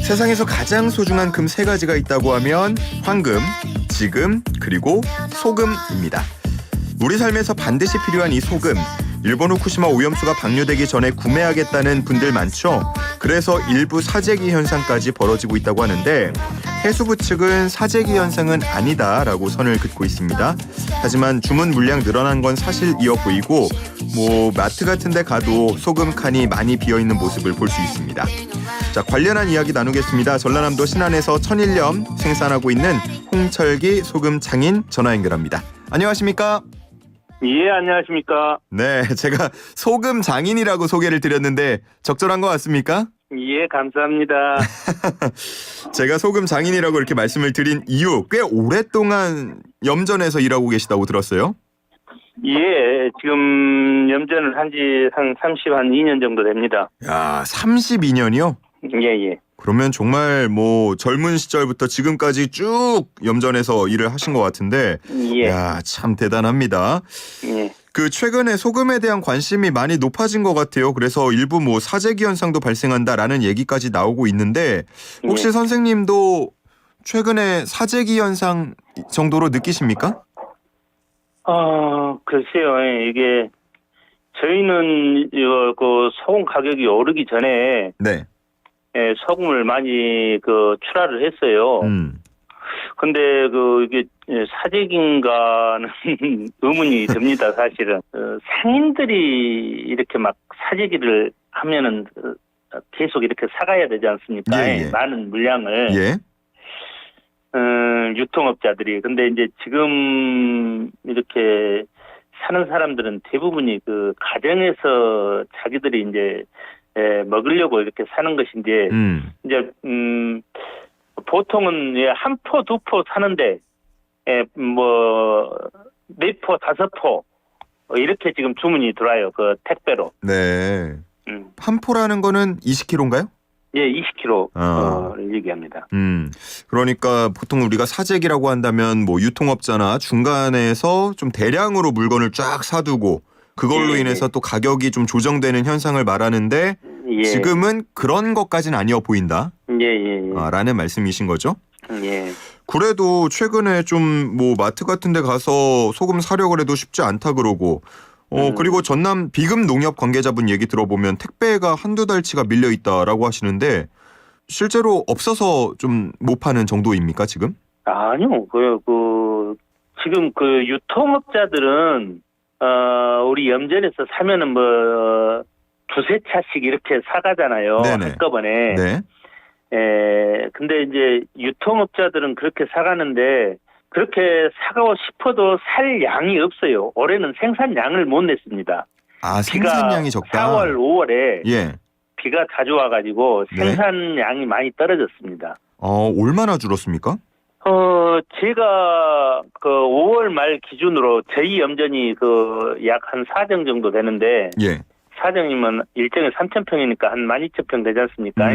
세상에서 가장 소중한 금 세 가지가 있다고 하면 황금, 지금, 그리고 소금입니다. 우리 삶에서 반드시 필요한 이 소금, 일본 후쿠시마 오염수가 방류되기 전에 구매하겠다는 분들 많죠? 그래서 일부 사재기 현상까지 벌어지고 있다고 하는데 해수부 측은 사재기 현상은 아니다라고 선을 긋고 있습니다. 하지만 주문 물량 늘어난 건 사실이어 보이고 마트 같은 데 가도 소금 칸이 많이 비어있는 모습을 볼 수 있습니다. 자, 관련한 이야기 나누겠습니다. 전라남도 신안에서 천일염 생산하고 있는 홍철기 소금 장인 전화 연결합니다. 안녕하십니까? 예, 안녕하십니까? 네, 제가 소금 장인이라고 소개를 드렸는데 적절한 것 같습니까? 예, 감사합니다. 제가 소금 장인이라고 이렇게 말씀을 드린 이유, 꽤 오랫동안 염전에서 일하고 계시다고 들었어요? 예, 지금 염전을 한 지 한 2년 정도 됩니다. 야, 32년이요? 예, 예. 그러면 정말 젊은 시절부터 지금까지 쭉 염전에서 일을 하신 것 같은데 예. 야, 참 대단합니다. 예. 그 최근에 소금에 대한 관심이 많이 높아진 것 같아요. 그래서 일부 사재기 현상도 발생한다라는 얘기까지 나오고 있는데 혹시 예. 선생님도 최근에 사재기 현상 정도로 느끼십니까? 글쎄요. 이게 저희는 소금 가격이 오르기 전에 네. 소금을 많이 출하를 했어요. 근데 이게 사재기인가는 의문이 듭니다, 사실은. 상인들이 이렇게 막 사재기를 하면은 계속 이렇게 사가야 되지 않습니까? 예, 예. 많은 물량을. 예. 유통업자들이. 근데 이제 지금 이렇게 사는 사람들은 대부분이 가정에서 자기들이 이제 먹으려고 이렇게 사는 것인데, 이제, 보통은 한 포, 두 포 사는데, 4포, 5포, 이렇게 지금 주문이 들어와요. 택배로. 네. 한 포라는 거는 20kg인가요? 예, 20kg를 얘기합니다. 그러니까 보통 우리가 사재기라고 한다면 유통업자나 중간에서 좀 대량으로 물건을 쫙 사두고 그걸로 예, 인해서 또 가격이 좀 조정되는 현상을 말하는데 예. 지금은 그런 것까지는 아니어 보인다. 예. 라는 말씀이신 거죠? 예. 그래도 최근에 좀 마트 같은 데 가서 소금 사려고 해도 쉽지 않다 그러고 그리고 전남 비금 농협 관계자분 얘기 들어보면 택배가 한두 달치가 밀려 있다라고 하시는데 실제로 없어서 좀 못 파는 정도입니까 지금? 아니요. 지금 유통업자들은 우리 염전에서 사면은 두세 차씩 이렇게 사가잖아요. 네네. 한꺼번에. 네. 근데 이제 유통업자들은 그렇게 사가는데 그렇게 사가고 싶어도 살 양이 없어요. 올해는 생산량을 못 냈습니다. 아, 생산량이 적다. 4월, 5월에 예. 비가 자주 와가지고 네. 생산량이 많이 떨어졌습니다. 얼마나 줄었습니까? 제가 5월 말 기준으로 저희 염전이 약 한 4정 정도 되는데 예. 4정이면 일정이 3,000평이니까 한 12,000평 되지 않습니까?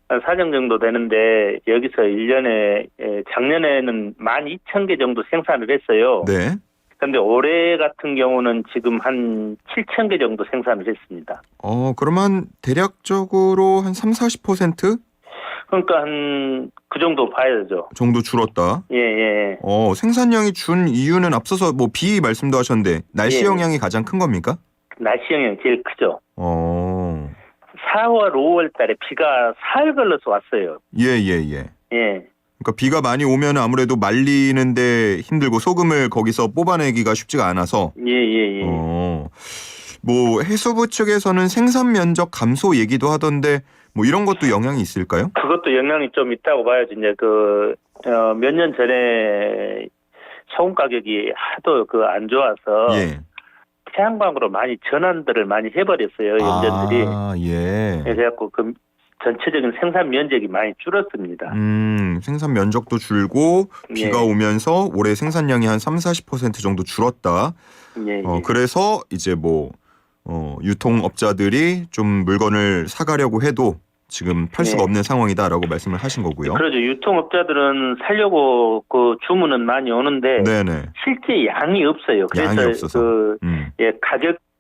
4정 정도 되는데 여기서 1년에 작년에는 12,000개 정도 생산을 했어요. 네. 그런데 올해 같은 경우는 지금 한 7,000개 정도 생산을 했습니다. 그러면 대략적으로 한 30-40%? 그러니까 한 그 정도 봐야죠. 정도 줄었다. 예. 생산량이 준 이유는 앞서서 비 말씀도 하셨는데 날씨 예. 영향이 가장 큰 겁니까? 날씨 영향이 제일 크죠. 4월, 5월 달에 비가 사흘 걸려서 왔어요. 예. 예. 그러니까 비가 많이 오면 아무래도 말리는데 힘들고 소금을 거기서 뽑아내기가 쉽지가 않아서. 예. 해수부 측에서는 생산 면적 감소 얘기도 하던데 이런 것도 영향이 있을까요? 그것도 영향이 좀 있다고 봐야지. 이제 몇 년 전에 소금 가격이 하도 안 좋아서 예. 태양광으로 많이 전환들을 많이 해버렸어요, 염전들이. 예. 그래갖고 전체적인 생산 면적이 많이 줄었습니다. 생산 면적도 줄고 비가 오면서 올해 생산량이 한 30-40% 정도 줄었다. 예. 그래서 이제 유통업자들이 좀 물건을 사가려고 해도 지금 팔 수가 없는 상황이다라고 말씀을 하신 거고요. 그렇죠. 유통업자들은 살려고 주문은 많이 오는데 네네. 실제 양이 없어요. 그래서 양이 없어서.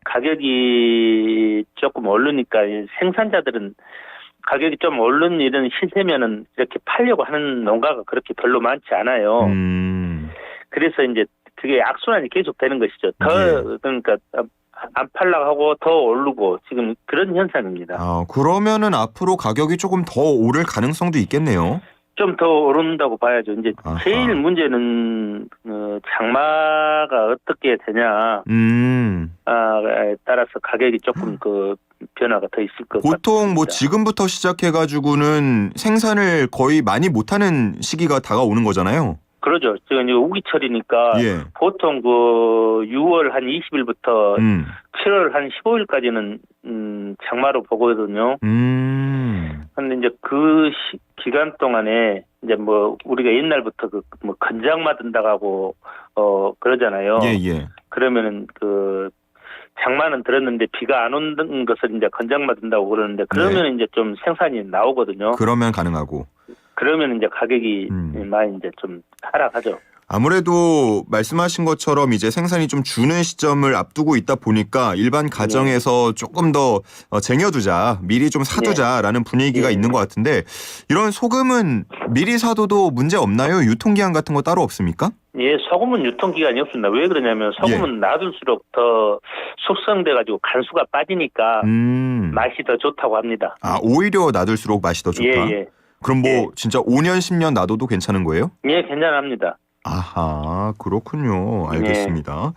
가격이 조금 오르니까 생산자들은 가격이 좀 오른 이런 시세면은 이렇게 팔려고 하는 농가가 그렇게 별로 많지 않아요. 그래서 이제 그게 악순환이 계속 되는 것이죠. 그러니까 안 팔라고 하고 더 오르고 지금 그런 현상입니다. 그러면은 앞으로 가격이 조금 더 오를 가능성도 있겠네요. 좀 더 오른다고 봐야죠. 이제 아하. 제일 문제는 장마가 어떻게 되냐. 따라서 가격이 조금 그 변화가 더 있을 것 같습니다. 보통 뭐 지금부터 시작해가지고는 생산을 거의 많이 못하는 시기가 다가오는 거잖아요. 그러죠. 지금 이제 우기철이니까 보통 그 6월 한 20일부터 7월 한 15일까지는 장마로 보거든요. 근데 이제 그 기간 동안에 이제 뭐 우리가 옛날부터 뭐 건장마 든다고 하고 그러잖아요. 그러면은 그 장마는 들었는데 비가 안 오는 것을 이제 건장마 든다고 그러는데 그러면 이제 좀 생산이 나오거든요. 그러면 가능하고. 그러면 이제 가격이 많이 이제 좀 하락하죠. 아무래도 말씀하신 것처럼 이제 생산이 좀 주는 시점을 앞두고 있다 보니까 일반 가정에서 조금 더 쟁여두자, 미리 좀 사두자라는 분위기가 있는 것 같은데 이런 소금은 미리 사둬도 문제 없나요? 유통기한 같은 거 따로 없습니까? 예, 소금은 유통기한이 없습니다. 왜 그러냐면 소금은 놔둘수록 더 숙성돼가지고 간수가 빠지니까 맛이 더 좋다고 합니다. 오히려 놔둘수록 맛이 더 좋다? 그럼 뭐 진짜 5년, 10년 놔둬도 괜찮은 거예요? 예, 괜찮합니다. 아하, 그렇군요. 알겠습니다.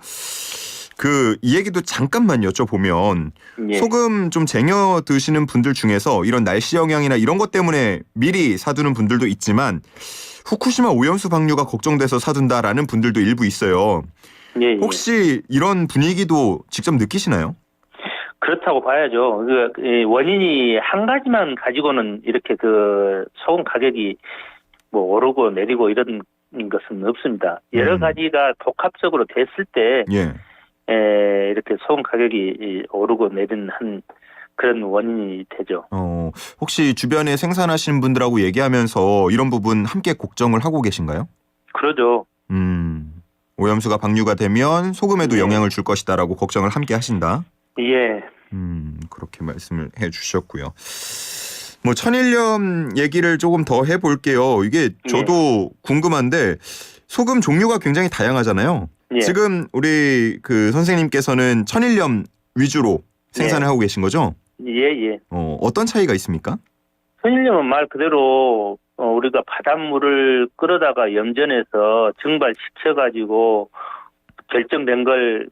이 얘기도 잠깐만 여쭤보면 소금 좀 쟁여 드시는 분들 중에서 이런 날씨 영향이나 이런 것 때문에 미리 사두는 분들도 있지만 후쿠시마 오염수 방류가 걱정돼서 사둔다라는 분들도 일부 있어요. 혹시 이런 분위기도 직접 느끼시나요? 그렇다고 봐야죠. 원인이 한 가지만 가지고는 이렇게 그 소금 가격이 뭐 오르고 내리고 이런 것은 없습니다. 여러 가지가 복합적으로 됐을 때 이렇게 소금 가격이 오르고 내리는 한 그런 원인이 되죠. 혹시 주변에 생산하시는 분들하고 얘기하면서 이런 부분 함께 걱정을 하고 계신가요? 그러죠. 오염수가 방류가 되면 소금에도 영향을 줄 것이다라고 걱정을 함께 하신다. 그렇게 말씀을 해주셨고요. 뭐 천일염 얘기를 조금 더 해볼게요. 이게 저도 궁금한데 소금 종류가 굉장히 다양하잖아요. 지금 우리 그 선생님께서는 천일염 위주로 생산을 하고 계신 거죠? 어떤 차이가 있습니까? 천일염은 말 그대로 우리가 바닷물을 끓여다가 염전해서 증발시켜가지고 결정된 걸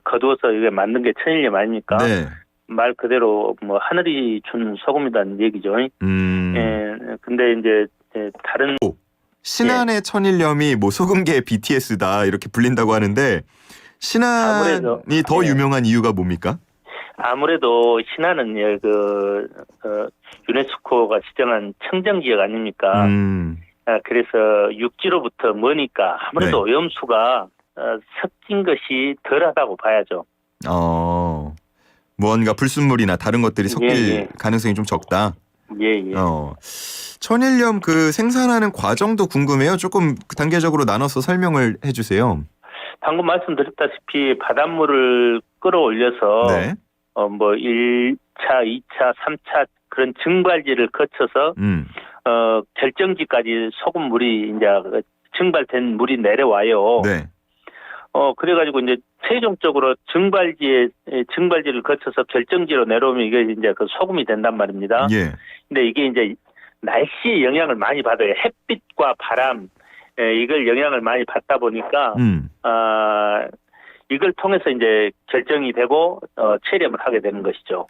거두어서 이게 만든 게 천일염 아닙니까? 말 그대로 뭐 하늘이 준 소금이라는 얘기죠. 근데 이제 다른 신안의 천일염이 뭐 소금계의 BTS다 이렇게 불린다고 하는데 신안이 더 유명한 이유가 뭡니까? 아무래도 신안은 유네스코가 지정한 청정지역 아닙니까? 그래서 육지로부터 머니까 아무래도 오염수가 섞인 것이 덜하다고 봐야죠. 무언가 불순물이나 다른 것들이 섞일 가능성이 좀 적다. 천일염 그 생산하는 과정도 궁금해요. 조금 단계적으로 나눠서 설명을 해주세요. 방금 말씀드렸다시피 바닷물을 끌어올려서 뭐 1차, 2차, 3차 그런 증발지를 거쳐서 결정지까지 소금물이 이제 증발된 물이 내려와요. 그래가지고 이제 최종적으로 증발지를 거쳐서 결정지로 내려오면 이게 이제 그 소금이 된단 말입니다. 근데 이게 이제 날씨의 영향을 많이 받아요. 햇빛과 바람, 이걸 영향을 많이 받다 보니까, 이걸 통해서 이제 결정이 되고, 체렴을 하게 되는 것이죠.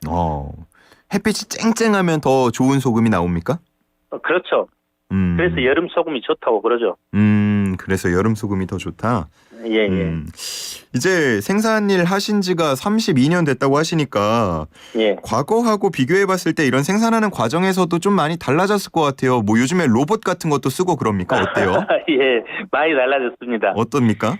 햇빛이 쨍쨍하면 더 좋은 소금이 나옵니까? 그렇죠. 그래서 여름 소금이 좋다고 그러죠. 그래서 여름 소금이 더 좋다? 이제 생산일 하신 지가 32년 됐다고 하시니까 과거하고 비교해봤을 때 이런 생산하는 과정에서도 좀 많이 달라졌을 것 같아요. 뭐 요즘에 로봇 같은 것도 쓰고 그럽니까? 어때요? 많이 달라졌습니다. 어떻습니까?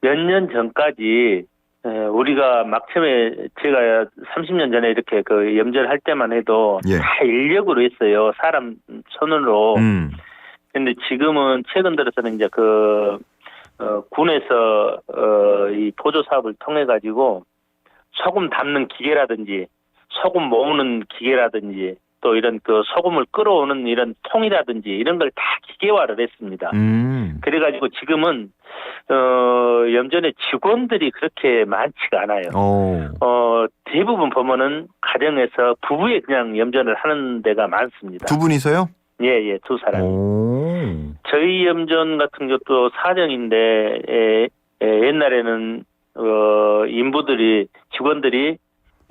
몇 년 전까지 우리가 막 처음에 제가 30년 전에 이렇게 그 염전할 때만 해도 다 인력으로 했어요. 사람 손으로. 근데 지금은 최근 들어서는 이제 군에서 이 보조 사업을 통해 가지고 소금 담는 기계라든지 소금 모으는 기계라든지 또 이런 그 소금을 끌어오는 이런 통이라든지 이런 걸 다 기계화를 했습니다. 그래가지고 지금은 염전의 직원들이 그렇게 많지가 않아요. 대부분 보면은 가정에서 부부에 그냥 염전을 하는 데가 많습니다. 두 분이서요? 예, 두 사람이. 저희 염전 같은 것도 사정인데 옛날에는 인부들이 직원들이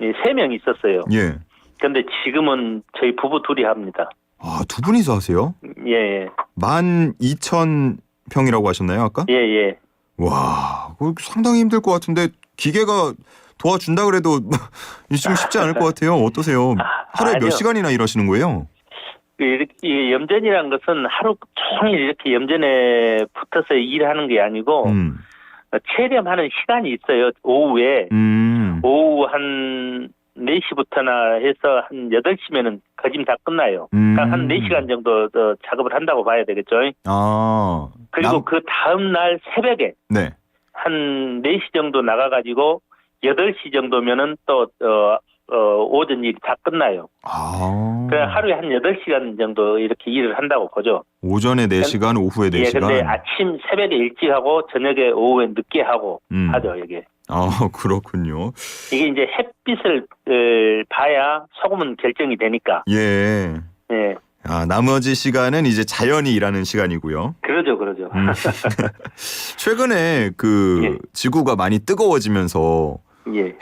3명 있었어요. 예. 근데 지금은 저희 부부 둘이 합니다. 아, 두 분이서 하세요? 예. 12,000평이라고 하셨나요, 아까? 예. 와, 상당히 힘들 것 같은데 기계가 도와준다 그래도 좀 쉽지 않을 것 같아요. 어떠세요? 하루에 몇 시간이나 일하시는 거예요? 이 염전이란 것은 하루 종일 이렇게 염전에 붙어서 일하는 게 아니고 체념하는 시간이 있어요. 오후에. 오후 한 4시부터나 해서 한 8시면은 거짐 다 끝나요. 그러니까 한 4시간 정도 더 작업을 한다고 봐야 되겠죠. 그리고 그 다음 날 새벽에 네. 한 4시 정도 나가가지고 8시 정도면은 또 오전 일이 다 끝나요. 그냥 하루에 한 8시간 정도 이렇게 일을 한다고 보죠. 오전에 4시간, 오후에 4시간. 예, 근데 아침 새벽에 일찍 하고 저녁에 오후에 늦게 하고 하죠, 이게. 그렇군요. 이게 이제 햇빛을 봐야 소금은 결정이 되니까. 예. 나머지 시간은 이제 자연이 일하는 시간이고요. 그러죠. 최근에 지구가 많이 뜨거워지면서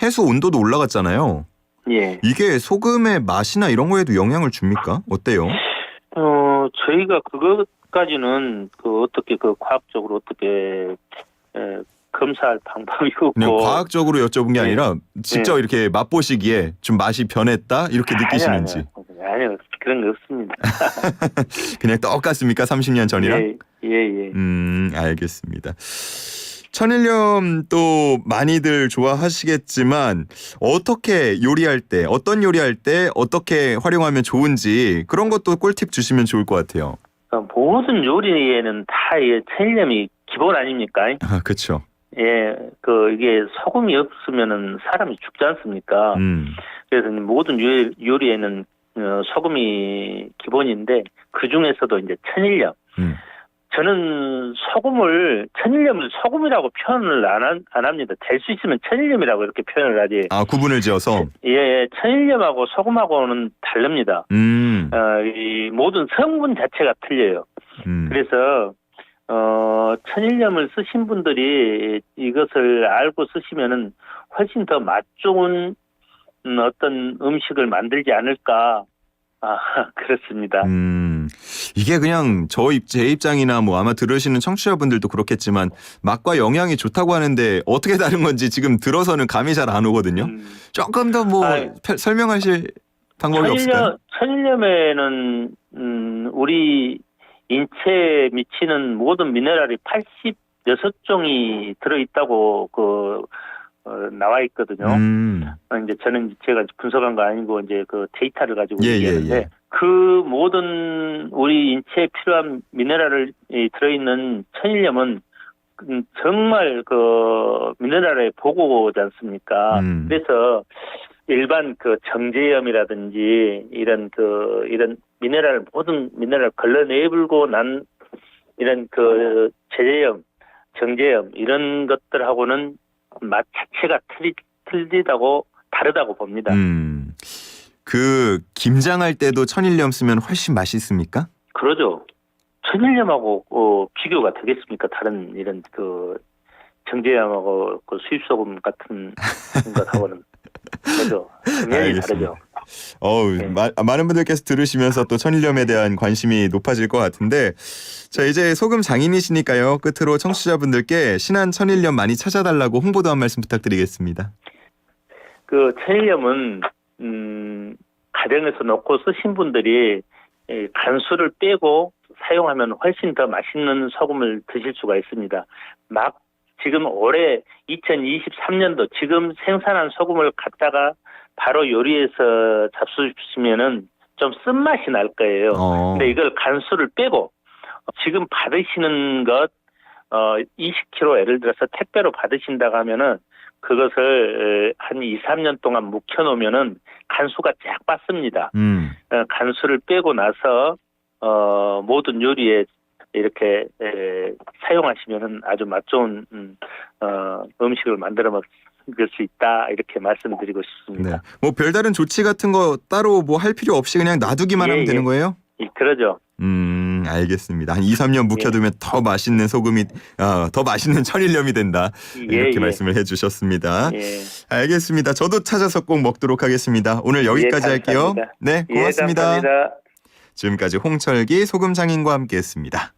해수 온도도 올라갔잖아요. 예. 이게 소금의 맛이나 이런 거에도 영향을 줍니까? 어때요? 저희가 그것까지는 어떻게 과학적으로 어떻게 검사할 방법이 없고. 그냥 과학적으로 여쭤본 게 아니라 직접 이렇게 맛보시기에 좀 맛이 변했다 이렇게 느끼시는지. 아니요. 그런 거 없습니다. 그냥 똑같습니까? 30년 전이랑? 예. 알겠습니다. 천일염 또 많이들 좋아하시겠지만 어떻게 요리할 때, 어떤 요리할 때 어떻게 활용하면 좋은지 그런 것도 꿀팁 주시면 좋을 것 같아요. 모든 요리에는 다 천일염이 기본 아닙니까? 그렇죠. 예, 이게 소금이 없으면은 사람이 죽지 않습니까? 그래서 모든 요리에는 소금이 기본인데 그 중에서도 이제 천일염. 저는 천일염을 소금이라고 표현을 안 합니다. 될 수 있으면 천일염이라고 이렇게 표현을 하지. 구분을 지어서? 예, 천일염하고 소금하고는 다릅니다. 이 모든 성분 자체가 틀려요. 그래서, 천일염을 쓰신 분들이 이것을 알고 쓰시면은 훨씬 더 맛 좋은 어떤 음식을 만들지 않을까. 그렇습니다. 이게 그냥 제 입장이나 아마 들으시는 청취자분들도 그렇겠지만 맛과 영양이 좋다고 하는데 어떻게 다른 건지 지금 들어서는 감이 잘 안 오거든요. 조금 더 설명하실 방법이 없을까요? 천일염에는 우리 인체에 미치는 모든 미네랄이 86종이 들어있다고 나와 있거든요. 이제 저는 제가 분석한 거 아니고 이제 데이터를 가지고 얘기하는데 그 모든 우리 인체에 필요한 미네랄을 들어있는 천일염은 정말 미네랄의 보고지 않습니까? 그래서 일반 정제염이라든지 이런 모든 미네랄 걸러내불고 난 이런 제제염, 정제염 이런 것들하고는 맛 자체가 다르다고 봅니다. 김장할 때도 천일염 쓰면 훨씬 맛있습니까? 그러죠. 천일염하고 비교가 되겠습니까? 다른 이런 정제염하고 수입소금 같은 것하고는 그죠. 당연히 다르죠. 많은 분들께서 들으시면서 또 천일염에 대한 관심이 높아질 것 같은데 자 이제 소금 장인이시니까요. 끝으로 청취자분들께 신한 천일염 많이 찾아달라고 홍보도 한 말씀 부탁드리겠습니다. 천일염은 가정에서 놓고 쓰신 분들이 간수를 빼고 사용하면 훨씬 더 맛있는 소금을 드실 수가 있습니다. 지금 올해 2023년도 지금 생산한 소금을 갖다가 바로 요리해서 잡수시면은 좀 쓴맛이 날 거예요. 근데 이걸 간수를 빼고 지금 받으시는 것 20kg 예를 들어서 택배로 받으신다고 하면은 그것을 한 2, 3년 동안 묵혀놓으면은 간수가 쫙 빠습니다. 간수를 빼고 나서 모든 요리에 이렇게 사용하시면은 아주 맛 좋은 음식을 만들어 먹을 수 있다, 이렇게 말씀드리고 싶습니다. 네. 뭐 별다른 조치 같은 거 따로 뭐 할 필요 없이 그냥 놔두기만 하면 되는 거예요? 그러죠. 알겠습니다. 한 2, 3년 묵혀두면 더 맛있는 소금이, 더 맛있는 천일염이 된다. 이렇게 말씀을 해주셨습니다. 알겠습니다. 저도 찾아서 꼭 먹도록 하겠습니다. 오늘 여기까지 할게요. 네, 고맙습니다. 감사합니다. 지금까지 홍철기 소금장인과 함께했습니다.